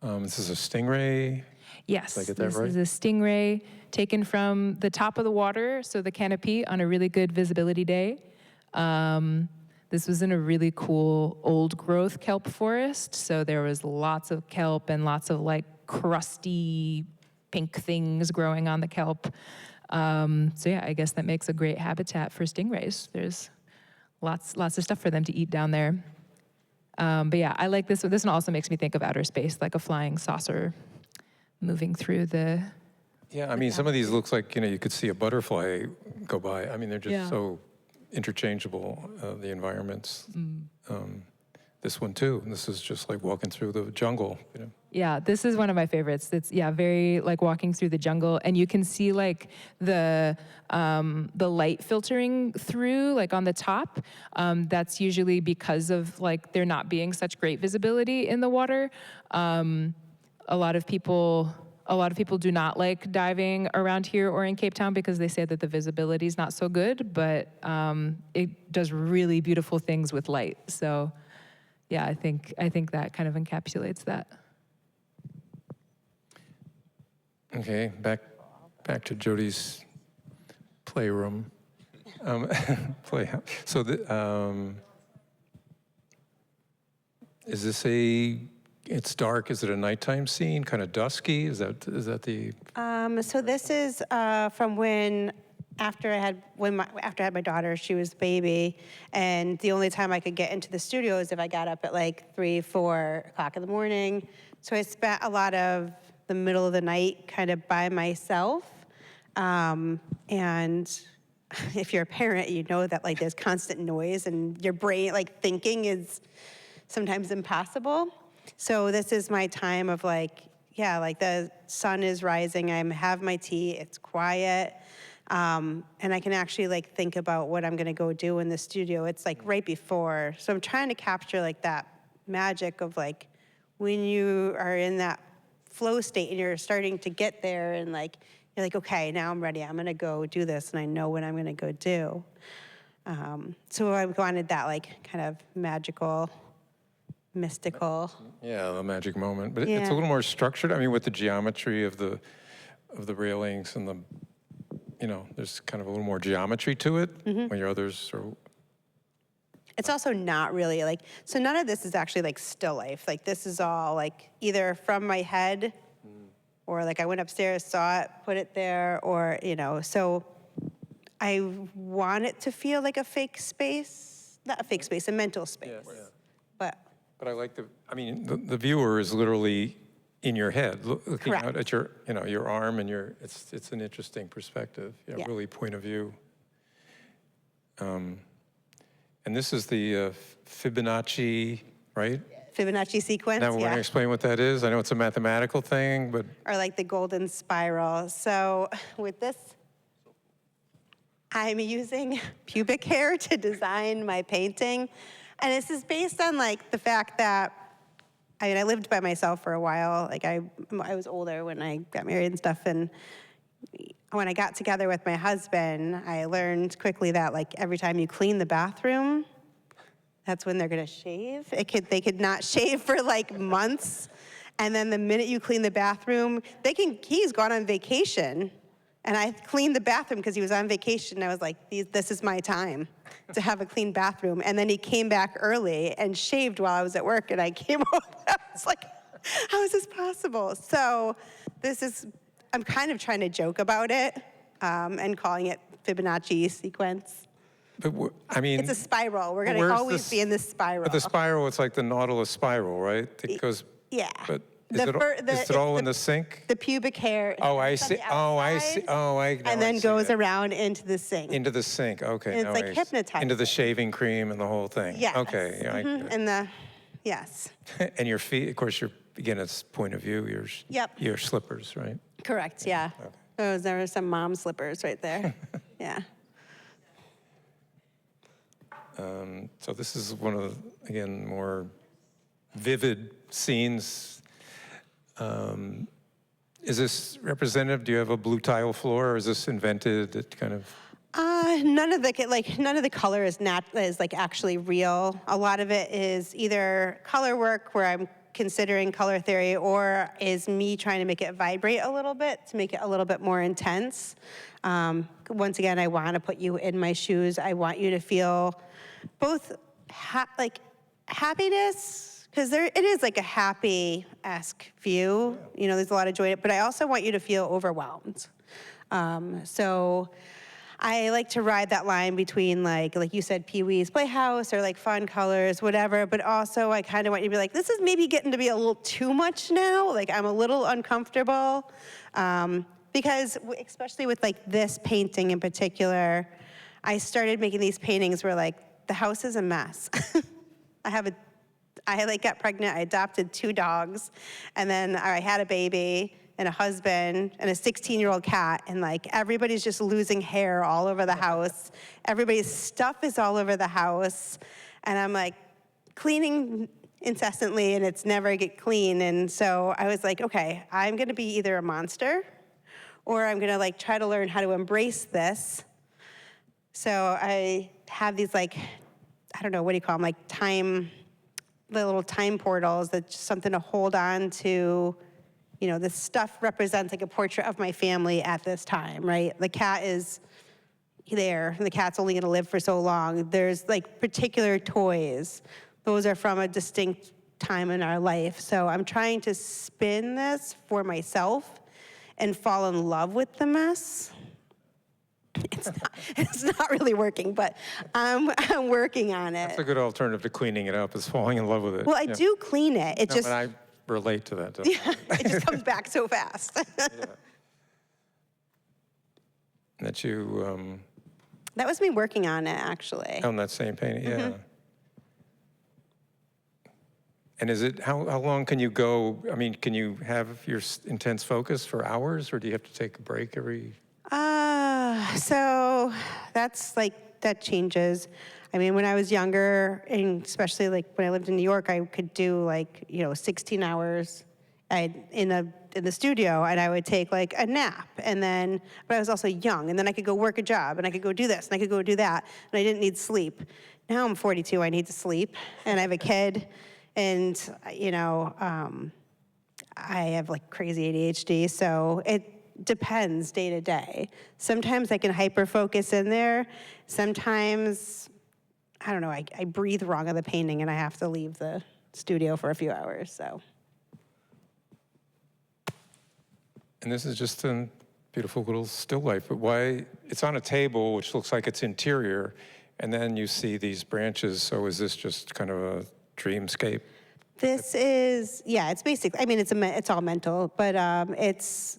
This is a stingray. Yes, Did I get that this right? is a stingray taken from the top of the water, so the canopy, on a really good visibility day. This was in a really cool old growth kelp forest, so there was lots of kelp and lots of like crusty pink things growing on the kelp. So yeah, I guess that makes a great habitat for stingrays. There's lots of stuff for them to eat down there. But yeah, I like this. This one also makes me think of outer space, like a flying saucer moving through the... Yeah, I mean, some of these looks like, you could see a butterfly go by. I mean, they're just so interchangeable, the environments. This one too, this is just like walking through the jungle, Yeah, this is one of my favorites. It's very like walking through the jungle, and you can see like the light filtering through like on the top. That's usually because of like there not being such great visibility in the water. A lot of people do not like diving around here or in Cape Town because they say that the visibility is not so good, but it does really beautiful things with light. So yeah, I think that kind of encapsulates that. Okay, back to Jodi's playroom. Playhouse. So is this a it's dark. Is it a nighttime scene, kind of dusky? Is that the? So this is from when after I had my daughter. She was a baby, and the only time I could get into the studio is if I got up at like 3, 4 o'clock in the morning. So I spent a lot of the middle of the night kind of by myself. And if you're a parent, you know that like there's constant noise and your brain, like thinking is sometimes impossible. So this is my time of like, yeah, like the sun is rising, I have my tea, it's quiet. And I can actually like think about what I'm gonna go do in the studio. It's like right before. So I'm trying to capture like that magic of like when you are in that flow state and you're starting to get there and like, you're like, okay, now I'm ready. I'm gonna go do this and I know what I'm gonna go do. So I wanted that like kind of magical, mystical. Yeah, the magic moment. But it's Yeah. a little more structured. I mean, with the geometry of the railings and the, there's kind of a little more geometry to it. When your others are. It's also not really like, so none of this is actually like still life. Like this is all like either from my head or like I went upstairs, saw it, put it there, or, so I want it to feel like a fake space, not a fake space, a mental space. Yes. Yeah. But I like the viewer is literally in your head, looking Correct. out at your, your arm and it's an interesting perspective, Yeah. really point of view. And this is the Fibonacci, right? Fibonacci sequence, Now we're going to explain what that is. I know it's a mathematical thing, but Or like the golden spiral. So with this, I'm using pubic hair to design my painting. And this is based on like the fact that, I lived by myself for a while. Like I was older when I got married and stuff. And when I got together with my husband, I learned quickly that like every time you clean the bathroom, that's when they're gonna shave. They could not shave for like months. And then the minute you clean the bathroom, he's gone on vacation. And I cleaned the bathroom because he was on vacation. I was like, this is my time to have a clean bathroom. And then he came back early and shaved while I was at work. And I came home, I was like, how is this possible? So I'm kind of trying to joke about it and calling it Fibonacci sequence. But I mean, It's a spiral. We're going to always be in this spiral. But the spiral, it's like the Nautilus spiral, right? It goes. Yeah. But is it all in the sink? The pubic hair. Oh, I is on see. the Oh, I outside, see. Oh, I. And then goes around into the sink. Into the sink. Okay. And it's now like I see. hypnotizing. Into the shaving cream and the whole thing. Yes. Okay. Yeah, I get it. And yes. And your feet, of course, again, it's point of view. Yep. Your slippers, right? Correct, yeah. Okay. There were some mom slippers right there. Yeah. So this is one of the, again, more vivid scenes. Is this representative? Do you have a blue tile floor, or is this invented? It kind of. None of the color is like actually real. A lot of it is either color work where I'm considering color theory, or is me trying to make it vibrate a little bit to make it a little bit more intense. Once again, I want to put you in my shoes. I want you to feel both happiness, because it is like a happy-esque view. There's a lot of joy in it, but I also want you to feel overwhelmed. So I like to ride that line between like you said, Pee-wee's Playhouse or like fun colors, whatever, but also I kind of want you to be like, this is maybe getting to be a little too much now. Like I'm a little uncomfortable because especially with like this painting in particular, I started making these paintings where like the house is a mess. I got pregnant, I adopted 2 dogs, and then I had a baby and a husband and a 16-year-old cat, and like everybody's just losing hair all over the house. Everybody's stuff is all over the house, and I'm like cleaning incessantly, and it's never get clean. And so I was like, okay, I'm gonna be either a monster, or I'm gonna like try to learn how to embrace this. So I have these like, I don't know, what do you call them? Like the little time portals that's just something to hold on to. This stuff represents like a portrait of my family at this time, right? The cat is there, and the cat's only gonna live for so long. There's like particular toys. Those are from a distinct time in our life. So I'm trying to spin this for myself and fall in love with the mess. It's not really working, but I'm working on it. That's a good alternative to cleaning it up, is falling in love with it. Well, I Yeah. do clean it. It No, just, but I relate to that. yeah, it just comes back so fast. That you That was me working on it, actually. on that same painting, yeah. And is it, how long can you go? I mean, can you have your intense focus for hours, or do you have to take a break every? So that's like, that changes. I mean, when I was younger, and especially like when I lived in New York, I could do like, 16 hours in the studio, and I would take like a nap, and then, but I was also young, and then I could go work a job, and I could go do this, and I could go do that, and I didn't need sleep. Now I'm 42, I need to sleep, and I have a kid, and, I have like crazy ADHD, so it depends day to day. Sometimes I can hyper focus in there. Sometimes, I don't know, I breathe wrong on the painting and I have to leave the studio for a few hours, so. And this is just a beautiful little still life, but why, it's on a table, which looks like it's interior, and then you see these branches, so is this just kind of a dreamscape? This is, yeah, it's basically, I mean, it's all mental, but it's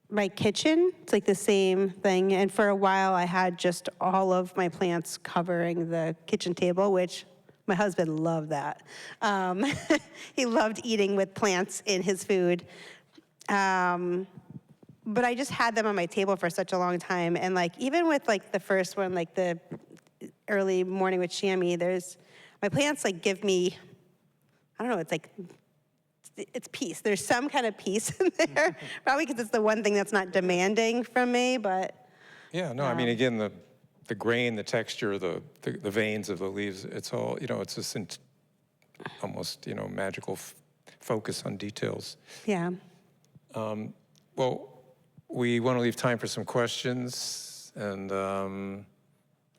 my kitchen. It's like the same thing. And for a while, I had just all of my plants covering the kitchen table, which my husband loved that. He loved eating with plants in his food. But I just had them on my table for such a long time. And like, even with like the first one, like the early morning with chamois, my plants like give me, I don't know, it's peace. There's some kind of peace in there, probably because it's the one thing that's not demanding from me, but. Yeah, no, I mean, again, the grain, the texture, the veins of the leaves, it's all, it's this almost, magical focus on details. Yeah. Well, we want to leave time for some questions, and I want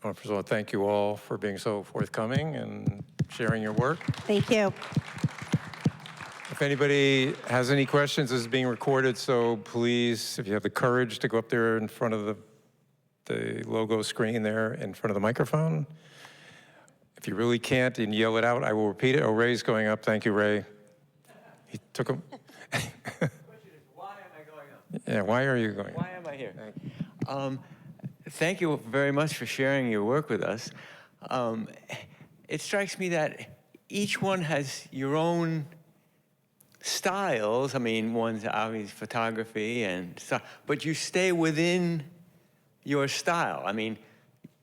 to first of all thank you all for being so forthcoming and sharing your work. Thank you. If anybody has any questions, this is being recorded, so please, if you have the courage to go up there in front of the logo screen there in front of the microphone. If you really can't and yell it out, I will repeat it. Oh, Ray's going up. Thank you, Ray. He took him. The question is, why am I going up? Yeah, why are you going up? Why am I here? Thank you very much for sharing your work with us. It strikes me that each one has your own styles. I mean, one's obviously photography and stuff, but you stay within your style. I mean,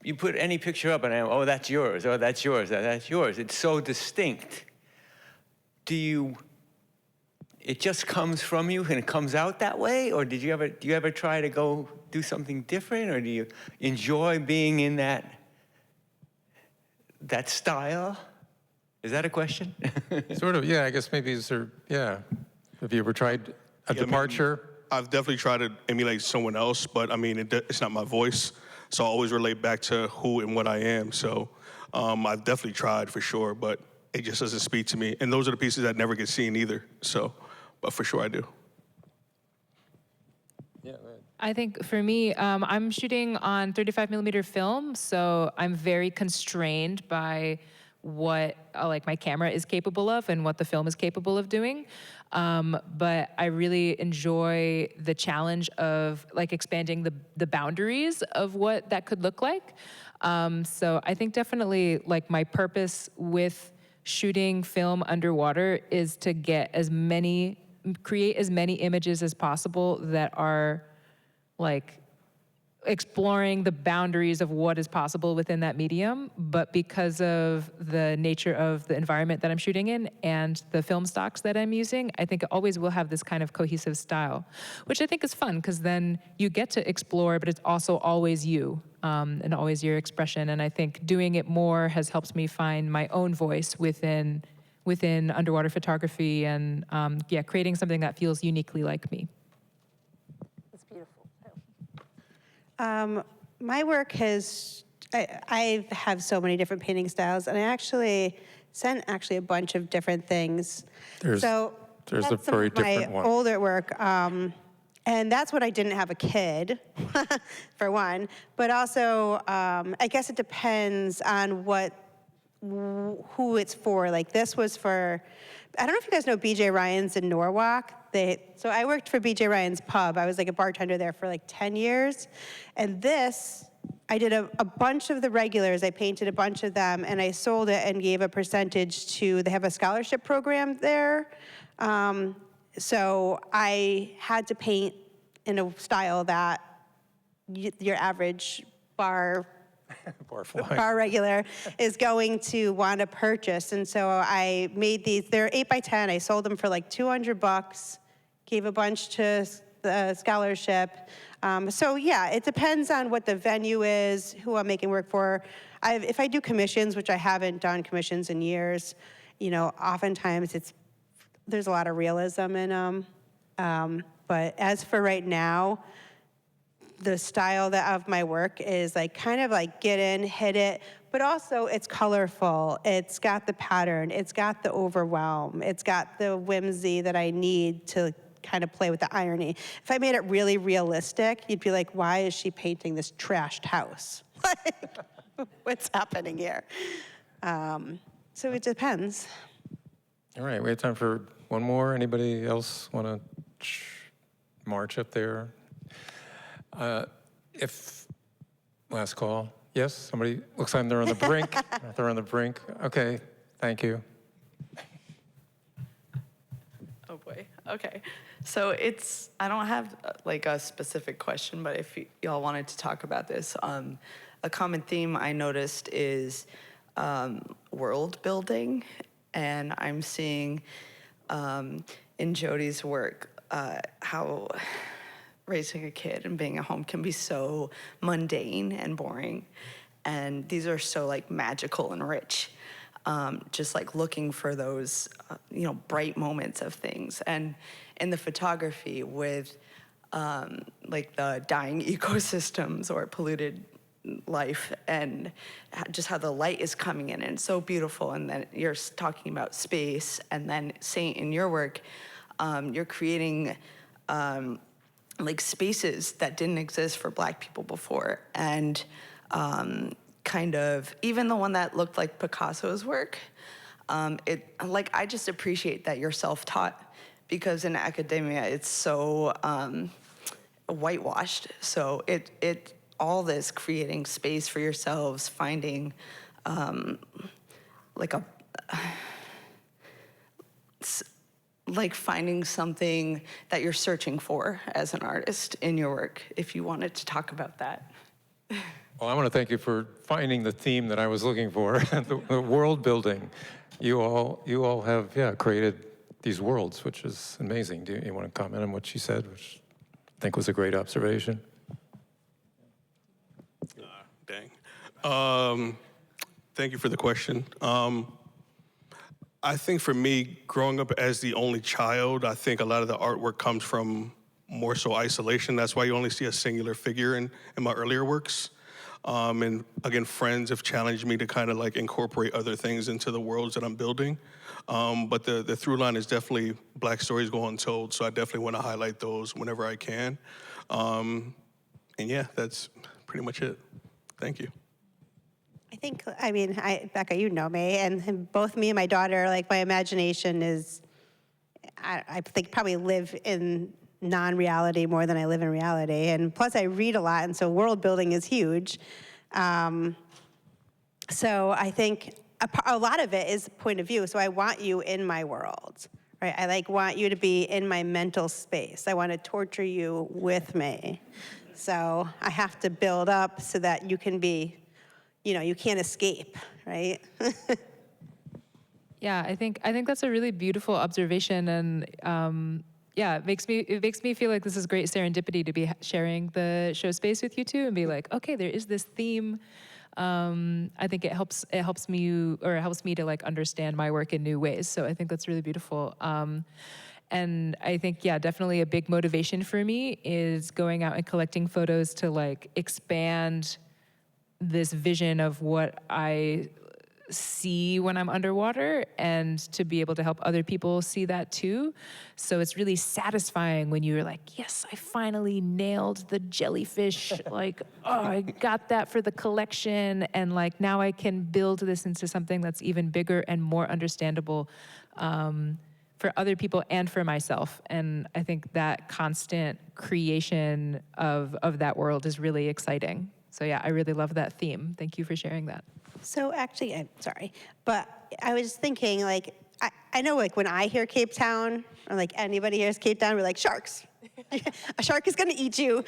you put any picture up and oh, that's yours, oh, that's yours, that's yours. It's so distinct. It just comes from you and it comes out that way? Or do you ever try to go do something different? Or do you enjoy being in that style? Is that a question? Sort of, yeah, I guess maybe yeah. Have you ever tried a departure? I've definitely tried to emulate someone else, but I mean, it's not my voice. So I always relate back to who and what I am. So I've definitely tried for sure, but it just doesn't speak to me. And those are the pieces that never get seen either. So, but for sure I do. Yeah, I think for me, I'm shooting on 35 millimeter film, so I'm very constrained by what like my camera is capable of and what the film is capable of doing. But I really enjoy the challenge of like expanding the boundaries of what that could look like. So I think definitely like my purpose with shooting film underwater is to create as many images as possible that are like exploring the boundaries of what is possible within that medium, but because of the nature of the environment that I'm shooting in and the film stocks that I'm using, I think it always will have this kind of cohesive style, which I think is fun because then you get to explore, but it's also always you and always your expression. And I think doing it more has helped me find my own voice within underwater photography and creating something that feels uniquely like me. My work I have so many different painting styles, and I actually sent actually a bunch of different things. There's so a that's some very of my different one. older work. And that's when I didn't have a kid, for one. But also, I guess it depends on who it's for. Like this was for, I don't know if you guys know BJ Ryan's in Norwalk. So I worked for BJ Ryan's pub. I was like a bartender there for like 10 years. And this, I did a bunch of the regulars. I painted a bunch of them and I sold it and gave a percentage to, they have a scholarship program there. So I had to paint in a style that your average bar regular is going to want to purchase. And so I made these, they're 8x10. I sold them for like $200, gave a bunch to the scholarship. So yeah, it depends on what the venue is, who I'm making work for. If I do commissions, which I haven't done commissions in years, oftentimes there's a lot of realism in them. But as for right now, the style of my work is like kind of like get in, hit it, but also it's colorful. It's got the pattern. It's got the overwhelm. It's got the whimsy that I need to kind of play with the irony. If I made it really realistic, you'd be like, why is she painting this trashed house? Like, what's happening here? So it depends. All right, we have time for one more. Anybody else want to march up there? Last call. Yes, somebody, looks like they're on the brink. They're on the brink. Okay, thank you. Oh boy, okay. So I don't have like a specific question, but if y'all wanted to talk about this, a common theme I noticed is world building. And I'm seeing in Jodi's work how raising a kid and being at home can be so mundane and boring. And these are so like magical and rich. Just like looking for those, bright moments of things. And in the photography with like the dying ecosystems or polluted life and just how the light is coming in and it's so beautiful. And then you're talking about space, and then Saint, in your work, you're creating like spaces that didn't exist for Black people before. And kind of, even the one that looked like Picasso's work, I just appreciate that you're self-taught, because in academia, it's so whitewashed. So all this creating space for yourselves, finding finding something that you're searching for as an artist in your work, if you wanted to talk about that. Well, I want to thank you for finding the theme that I was looking for, the world building. You all have created these worlds, which is amazing. Do you want to comment on what she said, which I think was a great observation? Dang. Thank you for the question. I think for me, growing up as the only child, I think a lot of the artwork comes from more so isolation. That's why you only see a singular figure in my earlier works. And again, friends have challenged me to kind of like incorporate other things into the worlds that I'm building. But the through line is definitely Black stories go untold, so I definitely want to highlight those whenever I can. And yeah, that's pretty much it. Thank you. Becca, you know me, and both me and my daughter, like my imagination is, I think probably live in non-reality more than I live in reality. And plus I read a lot, and so world building is huge. So I think a lot of it is point of view. So I want you in my world, right? I want you to be in my mental space. I want to torture you with me. So I have to build up so that you can be, you can't escape, right? Yeah, I think that's a really beautiful observation, and it makes me feel like this is great serendipity to be sharing the show space with you two and be like, okay, there is this theme. I think it helps me to like understand my work in new ways. So I think that's really beautiful. And I think, definitely a big motivation for me is going out and collecting photos to like expand this vision of what I see when I'm underwater and to be able to help other people see that too. So it's really satisfying when you're like, yes, I finally nailed the jellyfish. Like, oh, I got that for the collection. And like, now I can build this into something that's even bigger and more understandable for other people and for myself. And I think that constant creation of that world is really exciting. So yeah, I really love that theme. Thank you for sharing that. So actually, I'm sorry, but I was thinking, like, I know, like, when I hear Cape Town, or like anybody hears Cape Town, we're like, sharks. A shark is gonna eat you.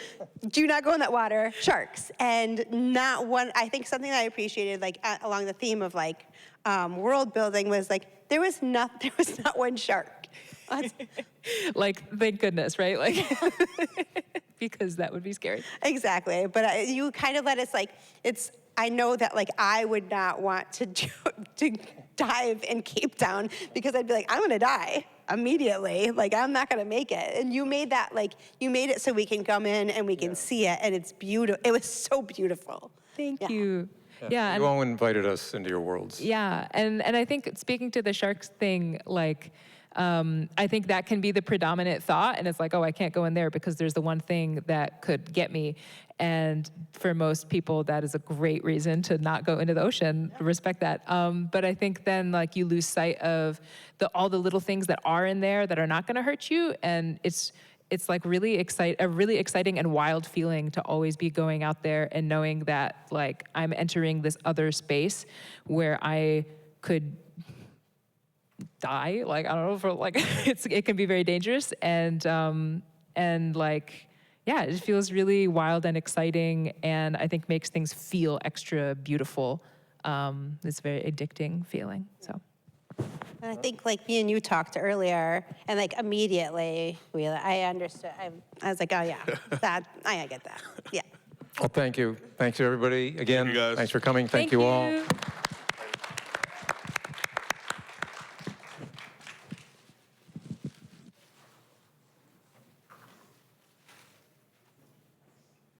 Do not go in that water, sharks. And not one, I think something that I appreciated, like, along the theme of, like, world building was, like, there was not one shark. Like, thank goodness, right? Like, because that would be scary. Exactly, but you kind of let us, like, I know that, like, I would not want to dive in Cape Town because I'd be like, I'm gonna die immediately. Like, I'm not gonna make it. And you made that, like, you made it so we can come in and we can see it, and it's beautiful. It was so beautiful. Thank you. Yeah, You all invited us into your worlds. yeah, and I think speaking to the sharks thing, like, I think that can be the predominant thought, and it's like, oh, I can't go in there because there's the one thing that could get me. And for most people, that is a great reason to not go into the ocean. Respect that. But I think then, like, you lose sight of all the little things that are in there that are not going to hurt you, and it's like a really exciting and wild feeling to always be going out there and knowing that, like, I'm entering this other space where I could die. Like, I don't know, for like, it can be very dangerous, and like, yeah, it feels really wild and exciting, and I think makes things feel extra beautiful. It's a very addicting feeling, so. And I think, like, me and you talked earlier, and, like, immediately, I understood. I was like, oh, yeah, I get that. Yeah. Well, thank you. Thanks, everybody. Again, Thank you, guys. thanks for coming. Thank you all.